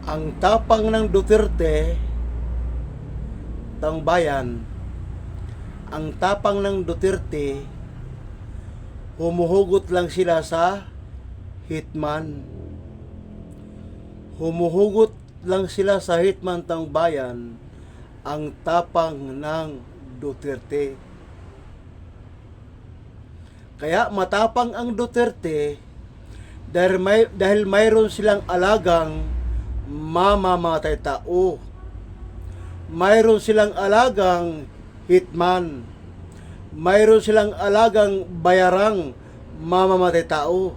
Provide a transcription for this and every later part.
Ang tapang ng Duterte, taong bayan, ang tapang ng Duterte, humuhugot lang sila sa hitman. Humuhugot lang sila sa hitman, taong bayan, ang tapang ng Duterte. Kaya matapang ang Duterte dahil mayroon silang alagang mamamatay tao. Mayroon silang alagang hitman. Mayroon silang alagang bayarang mamamatay tao.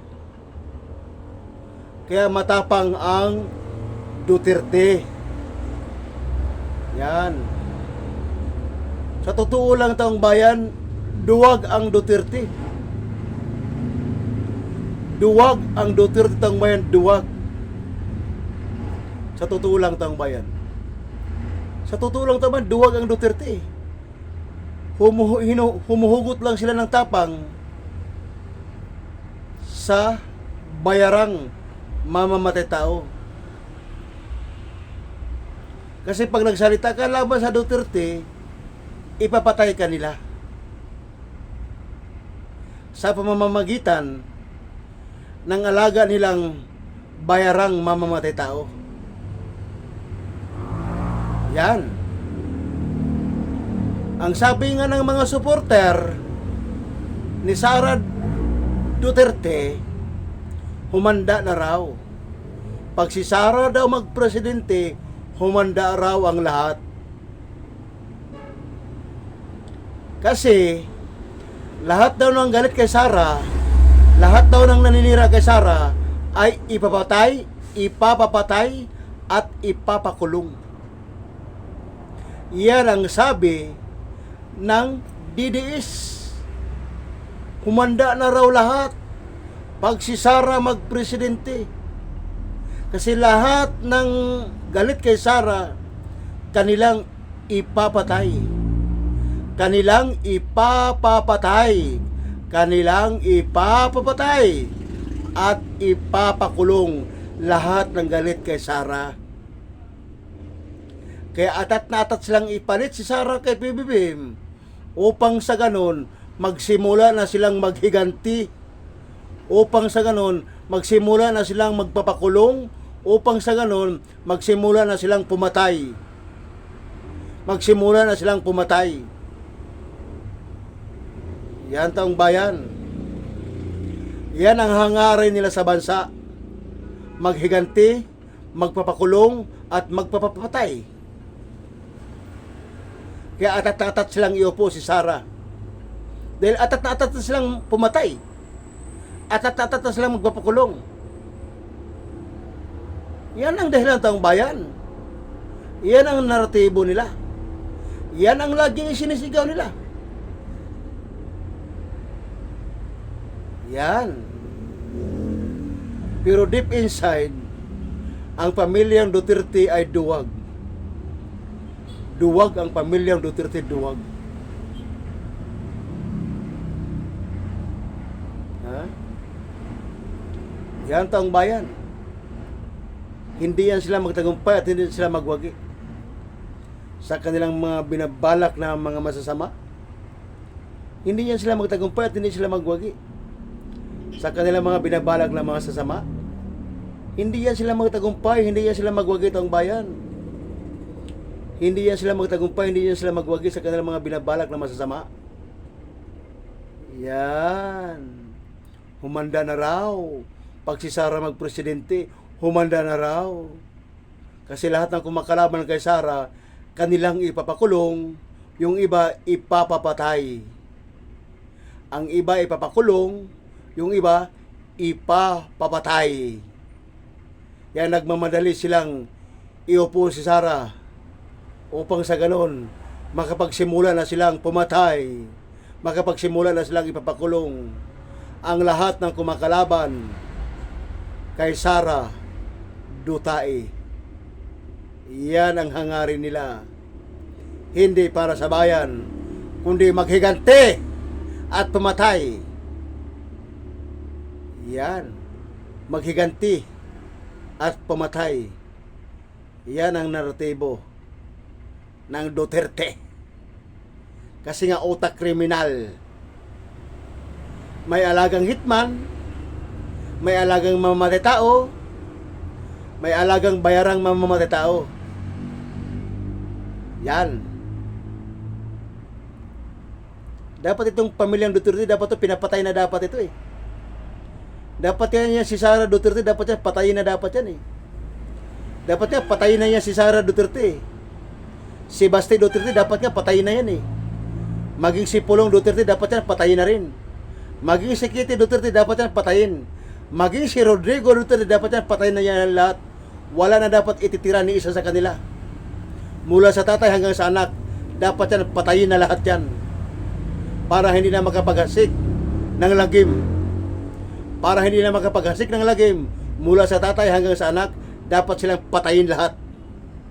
Kaya matapang ang Duterte. Yan. Sa totoo lang, taong bayan, duwag ang Duterte. Duwag ang Duterte, taong bayan, duwag. Sa totoo lang, taong bayan. Sa totoo lang, taong bayan, duwag ang Duterte. Humuhugot lang sila ng tapang sa bayarang mamamatay tao. Kasi pag nagsalita ka laban sa Duterte, ipapatay ka nila sa pamamagitan ng alaga nilang bayarang mamamatay tao. Yan. Ang sabi nga ng mga supporter ni Sara Duterte, humanda na raw. Pag si Sara daw magpresidente, humanda raw ang lahat. Kasi lahat daw ng galit kay Sara, lahat daw ng naninira kay Sara ay ipapatay, ipapapatay at ipapakulong. Yan ang sabi ng DDS. Humanda na raw lahat pag si Sara magpresidente. Kasi lahat ng galit kay Sara, kanilang ipapatay. Kanilang ipapapatay. Kanilang ipapapatay at ipapakulong lahat ng galit kay Sara. Kaya atat na atat silang ipalit si Sara kay PBBM upang sa ganon magsimula na silang maghiganti, upang sa ganon magsimula na silang magpapakulong, upang sa ganon magsimula na silang pumatay. Magsimula na silang pumatay. Yan, taong bayan. Yan ang hangarin nila sa bansa. Maghiganti, magpapakulong, at magpapapatay. Kaya atat-atat silang iupo si Sara. Dahil atat-atat na silang pumatay. Atat-atat na silang magpapakulong. Yan ang dahilan, taong bayan. Yan ang naratibo nila. Yan ang laging sinisigaw nila. Yan. Pero deep inside, ang pamilyang Duterte ay duwag. Duwag ang pamilyang Duterte, duwag. Ha? Yan, taong bayan. Hindi yan sila magtagumpay at hindi sila magwagi sa kanilang mga binabalak na mga masasama. Hindi yan sila magtagumpay at hindi sila magwagi sa kanilang mga binabalak na mga sasama. Hindi yan sila magtagumpay, hindi yan sila magwagi, taong bayan. Hindi yan sila magtagumpay, hindi yan sila magwagi sa kanilang mga binabalak na masasama. Yan. Humanda na raw. Pag si Sara magpresidente, humanda na raw. Kasi lahat ng kumakalaban kay Sara, kanilang ipapakulong, yung iba ipapapatay. Ang iba ipapakulong, yung iba ipapapatay. Kaya nagmamadali silang iupo si Sara upang sa ganon makapagsimula na silang pumatay, makapagsimula na silang ipapakulong ang lahat ng kumakalaban kay Sara Duterte. Yan ang hangarin nila. Hindi para sa bayan, kundi maghiganti at pumatay. Yan. Maghiganti at pumatay. Yan ang naratibo ng Duterte. Kasi nga utak kriminal. May alagang hitman, may alagang mamamatay tao, may alagang bayarang mamamatay tao. Yan. Dapat itong pamilyang Duterte, dapat ito pinapatay na dapat ito eh. Dapat yan si Sara Duterte, dapat yan patayin na dapat yan eh. Dapat nga patayin na yan si Sara Duterte eh. Si Basti Duterte, dapat nga patayin na yan eh. Maging si Pulong Duterte, dapat yan patayin na rin. Maging si Kitty Duterte, dapat yan patayin. Maging si Rodrigo Duterte, dapat yan patayin na yan lahat. Wala na dapat ititira ni isa sa kanila. Mula sa tatay hanggang sa anak, dapat yan patayin na lahat yan. Para hindi na makapaghasik ng lagim. Para hindi na makapaghasik ng lagim, mula sa tatay hanggang sa anak, dapat silang patayin lahat.